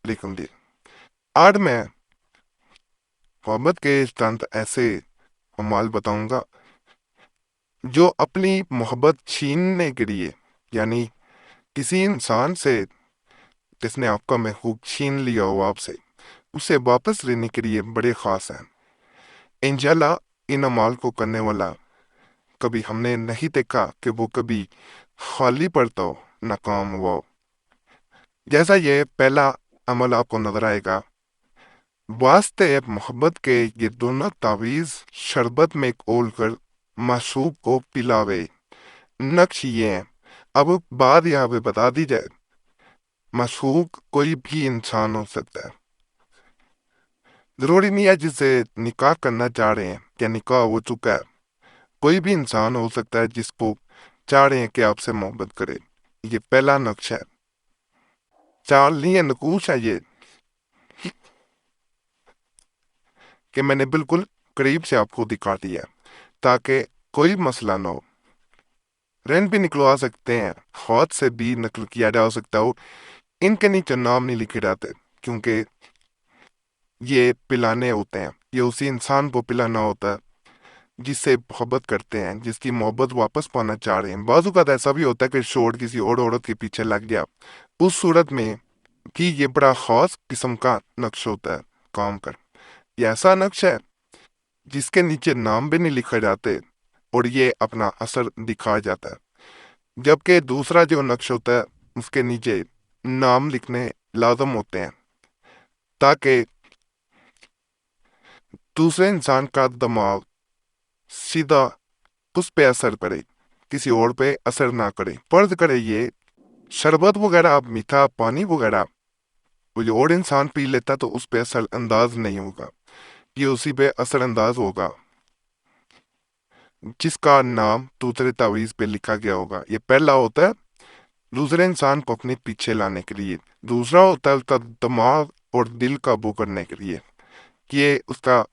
लिख ली। आज मैं मोहब्बत के चंद ऐसे अमाल बताऊंगा जो अपनी मोहब्बत छीनने के लिए, यानी किसी इंसान से जिसने आपका महबूब छीन लिया हो आपसे, उसे वापस लेने के लिए बड़े खास हैं। इंशाल्लाह इन अमाल को करने वाला कभी हमने नहीं देखा कि वो कभी खाली पड़ता हो, नाकाम हुआ हो। जैसा ये पहला अमल आपको नजर आएगा, वास्ते मोहब्बत के ये दोनों तावीज शरबत में घोल कर माशूक को पिलावे। नक्श ये है। अब बात यहाँ पे बता दी जाए, माशूक कोई भी इंसान हो सकता है। जरूरी नहीं है जिससे निकाह करना चाह रहे हैं या निकाह हो चुका है, कोई भी इंसान हो सकता है जिसको चाह रहे हैं कि आपसे मोहब्बत करे। ये पहला नक्श है, चाल नहीं है, नकूश है ये, कि मैंने बिल्कुल करीब से आपको दिखा दिया ताकि कोई मसला ना हो। रेंट भी निकलवा सकते हैं, हाथ से भी नकल किया जा सकता हो। इनके नीचे नाम नहीं लिखे जाते क्योंकि ये पिलाने होते हैं, ये उसी इंसान को पिलाना होता है जिससे मोहब्बत करते हैं, जिसकी मोहब्बत वापस पाना चाह रहे हैं। बाजू का ऐसा भी होता है कि शोर किसी और औरत के पीछे लग गया, उस सूरत में कि ये बड़ा खास किस्म का नक्श होता है काम कर। ये ऐसा नक्श है जिसके नीचे नाम भी नहीं लिखे जाते और ये अपना असर दिखा जाता है। जबकि दूसरा जो नक्श होता है उसके नीचे नाम लिखने लाजम होते हैं ताकि दूसरे इंसान का दिमाग सीधा उस पे असर पड़े, किसी और पे असर ना करे। फर्ज करे ये शरबत वगैरह, मीठा पानी वगैरह कोई और इंसान पी लेता तो उस पे असर अंदाज नहीं होगा, ये उसी पे असर अंदाज होगा जिसका नाम दूसरे तावीज पे लिखा गया होगा। ये पहला होता है दूसरे इंसान को अपने पीछे लाने के लिए, दूसरा होता है उसका दिमाग और दिल काबू करने के लिए। ये उसका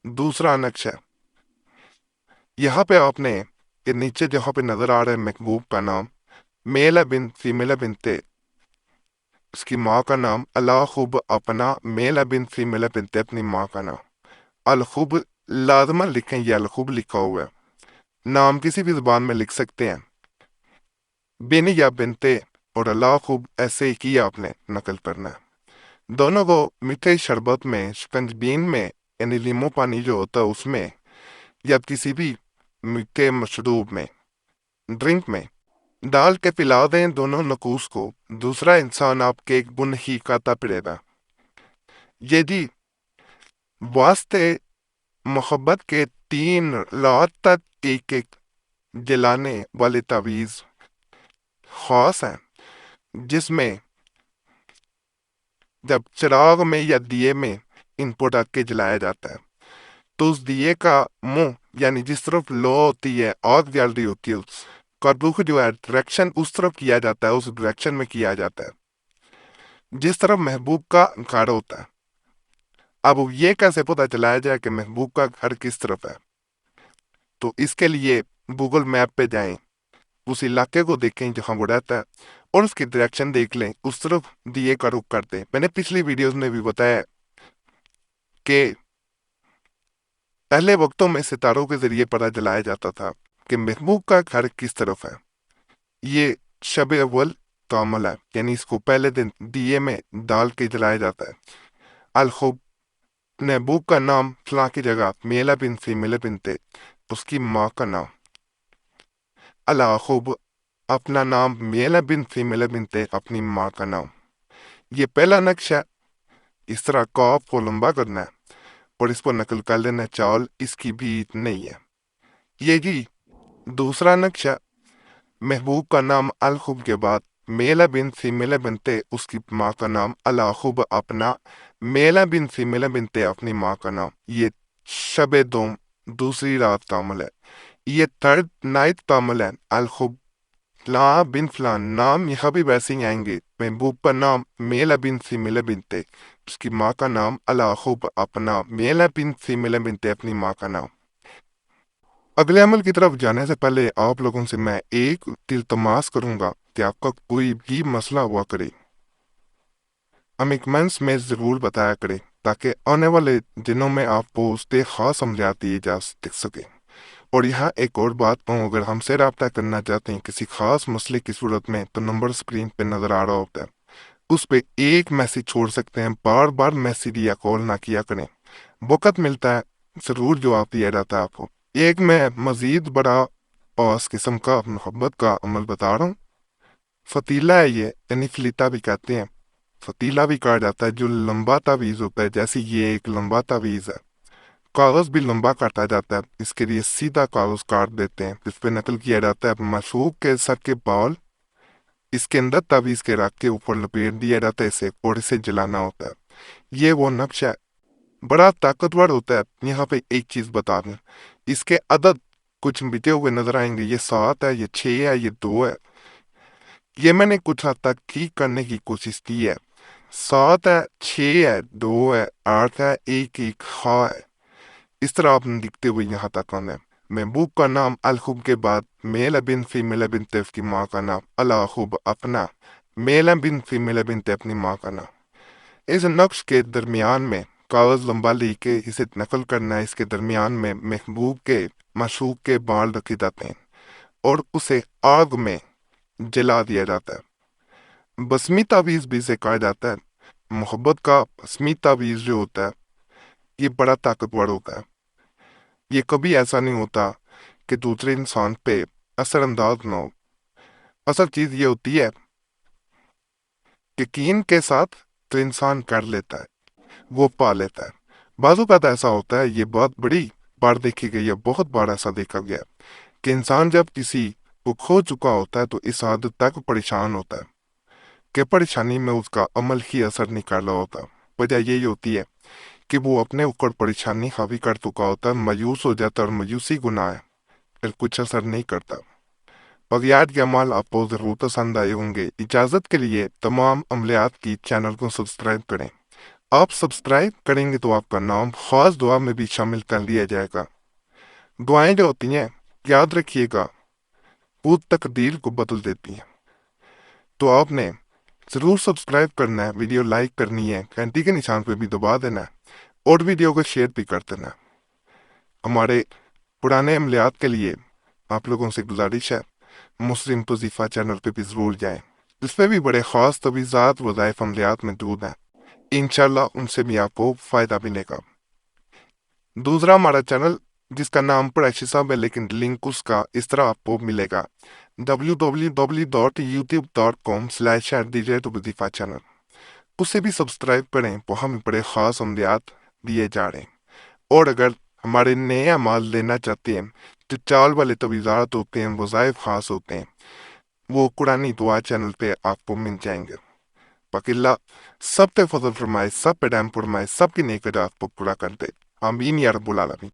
दूसरा नक्श है। यहाँ पे आपने ये नीचे जहाँ पे नजर आ रहा है महबूब का नाम, मेल है बिन फीमेल है बिनते, उसकी माँ का नाम अला खूब अपना, मेल है बिन फीमेल है बिनते अपनी माँ का नाम। अलखुब लाजमन लिखें, ये अलखुब लिखा हुआ है। नाम किसी भी जुबान में लिख सकते हैं, बिन या बिनते और अला खूब ऐसे ही किया आपने नकल करना है। दोनों को मीठे शरबत में, शिकंजबीन में, यानी लीमू पानी जो होता है उसमें, या किसी भी मीठे मशरूब में, ड्रिंक में डाल के पिला दें दोनों नकूस को। दूसरा इंसान आपके एक बुन ही खाता पिरेगा। ये जी वास्ते मोहब्बत के 3 रात तक एक एक जलाने वाले तावीज खास हैं, जिसमें जब चिराग में या दिए में इनको रख के जलाया जाता है तो उस दिए का मुंह, यानी जिस तरफ लो होती है, आग जल रही होती है, उसका रुख जो है डायरेक्शन उस तरफ किया जाता है, उस डायरेक्शन में किया जाता है जिस तरफ महबूब का घर होता है। अब ये कैसे पता चलाया जाए कि महबूब का घर किस तरफ है? तो इसके लिए गूगल मैप पे जाएं, उस इलाके को देखें जहां वो रहता है और उसकी डायरेक्शन देख लें, उस तरफ दिए का रुख कर दें। मैंने पिछली वीडियोस में भी बताया कि पहले वक्तों में सितारों के जरिए पता चलाया जाता था कि महबूब का घर किस तरफ है। ये शब अव्वल का अमल है, यानी इसको पहले दिन दिए में डाल के जलाया जाता है। अलखुब महबूब का नाम फलां की जगह मेला बिन से मेला बिन थे, उसकी माँ का नाम अला खूब अपना नाम मेला बिन से मेला बिन थे, अपनी माँ का नाम। ये पहला नक्शा, इस तरह कॉफ को लंबा करना है और इस पर नकल कर लेना चावल, इसकी भी नहीं है। ये जी दूसरा नक्शा, महबूब का नाम अलखुब के बाद मेला बिन सी मेला बिनते उसकी माँ का नाम अलाखुब अपना, मेला बिन सी मेला बिनते अपनी माँ का नाम। ये शबे दोम दूसरी रात का अमल है। ये थर्ड नाइट का अमल है। अलखुब फलां बिन फलां नाम यहाँ भी वैसे ही आएंगे। महबूब का नाम मेला बिन सी मेला बिनते, उसकी माँ का नाम अलाखुब अपना, मेला बिन सी मेला बिनते अपनी माँ का नाम। अगले अमल की तरफ जाने से पहले आप लोगों से मैं एक इल्तमास करूंगा कि आपका कोई भी मसला हुआ करे हमें कमेंट्स में ज़रूर बताया करें ताकि आने वाले दिनों में आपको उसके खास अमलियात दिए जा सके। और यहाँ एक और बात कहूँ, अगर हमसे रब्ता करना चाहते हैं किसी खास मसले की सूरत में तो नंबर स्क्रीन पे नज़र आ रहा होता है, उस पे एक मैसेज छोड़ सकते हैं। बार बार मैसेज या कॉल ना किया करें, वक़्त मिलता है ज़रूर जवाब दिया जाता है आपको। एक मैं मज़ीद बड़ा पास किस्म का मोहब्बत का अमल बता रहा हूँ। फतीला है ये, यानी फलीता भी कहते हैं, फतीला भी कहा जाता है, जो लंबा तावीज़ होता है। जैसे ये एक लंबा तावीज़ है, कागज़ भी लंबा काटा जाता है, इसके लिए सीधा कागज़ काट देते हैं, जिस पे नकल किया जाता है मशूक के सर के बाल, इसके अंदर तावीज़ के रख के ऊपर लपेट दिया जाता है इसे, और इसे जलाना होता है। ये वो नक्शा है, बड़ा ताकतवर होता है। यहाँ पे एक चीज़ बता दें, इसके अदद कुछ मिटे हुए नजर आएंगे, ये 7 है, ये 6 है, ये 2 है। ये मैंने कुछ हद तक ठीक करने की कोशिश की है। 7 है, 6 है, 2 है, 8 है, एक खा है। इस तरह आपने लिखते हुए यहाँ तक आना है। महबूब का नाम अलखुब के बाद मेल बिन फीमेल बिन तेफ की माँ का नाम अलाखुब अपना, मेल बिन फीमेल बिन ते अपनी माँ का नाम। इस नक्श के दरमियान में कागज लंबा लेके इसे नकल करना है। इसके दरमियान में महबूब के माशूक के बाल रखे जाते हैं और उसे आग में जला दिया जाता है। बसमी तावीज़ भी इसे कहा जाता है। मोहब्बत का बसमी तावीज़ जो होता है ये बड़ा ताकतवर होता है। ये कभी ऐसा नहीं होता कि दूसरे इंसान पे असरअंदाज ना हो। असल चीज ये होती है कि यकीन के साथ तो इंसान कर लेता है, वो पा लेता है। बाजू का ऐसा होता है, ये बात बड़ी बार देखी गई है, बहुत बार ऐसा देखा गया है कि इंसान जब किसी को खो चुका होता है तो इस हद तक परेशान होता है कि परेशानी में उसका अमल ही असर नहीं कर रहा होता। वजह यही होती है कि वो अपने ऊपर परेशानी हावी कर चुका होता है, मायूस हो जाता है, और मायूसी गुनाह है, फिर कुछ असर नहीं करता। बगियात के अमाल आपको जरूर पसंद आए होंगे। इजाजत के लिए तमाम अमलियात की चैनल को सब्सक्राइब करें। आप सब्सक्राइब करेंगे तो आपका नाम खास दुआ में भी शामिल कर लिया जाएगा। दुआएं जो होती हैं, याद रखिएगा, वो तकदीर को बदल देती हैं। तो आपने जरूर सब्सक्राइब करना है, वीडियो लाइक करनी है, घंटी के निशान पे भी दबा देना है, और वीडियो को शेयर भी कर देना है। हमारे पुराने अमलियात के लिए आप लोगों से गुजारिश है, मुस्लिम तजीफ़ा चैनल पे भी जरूर जाएं। इस पे भी बड़े खास तवीज़ात वज़ाइफ अमलियात मौजूद हैं। इंशाल्लाह उनसे भी आपको फ़ायदा मिलेगा। दूसरा हमारा चैनल जिसका नाम पढ़ाई साहब है, लेकिन लिंक उसका इस तरह आपको मिलेगा www.youtube.com/वजीफा चैनल। उसे भी सब्सक्राइब करें, वहाँ में बड़े खास अमलियात दिए जा रहे हैं। और अगर हमारे नए अमाल लेना चाहते हैं, जो चाल वाले तवीज़ात होते हैं, वज़ाइफ खास होते हैं, वो कुरानी दुआ चैनल पे आपको मिल जाएंगे। बाकी अल्लाह सब पे फजल फरमाए, सब पे रहम फरमाए, सबकी नेक आपको पूरा कर दे। आमीन या रब्बुल आलमीन।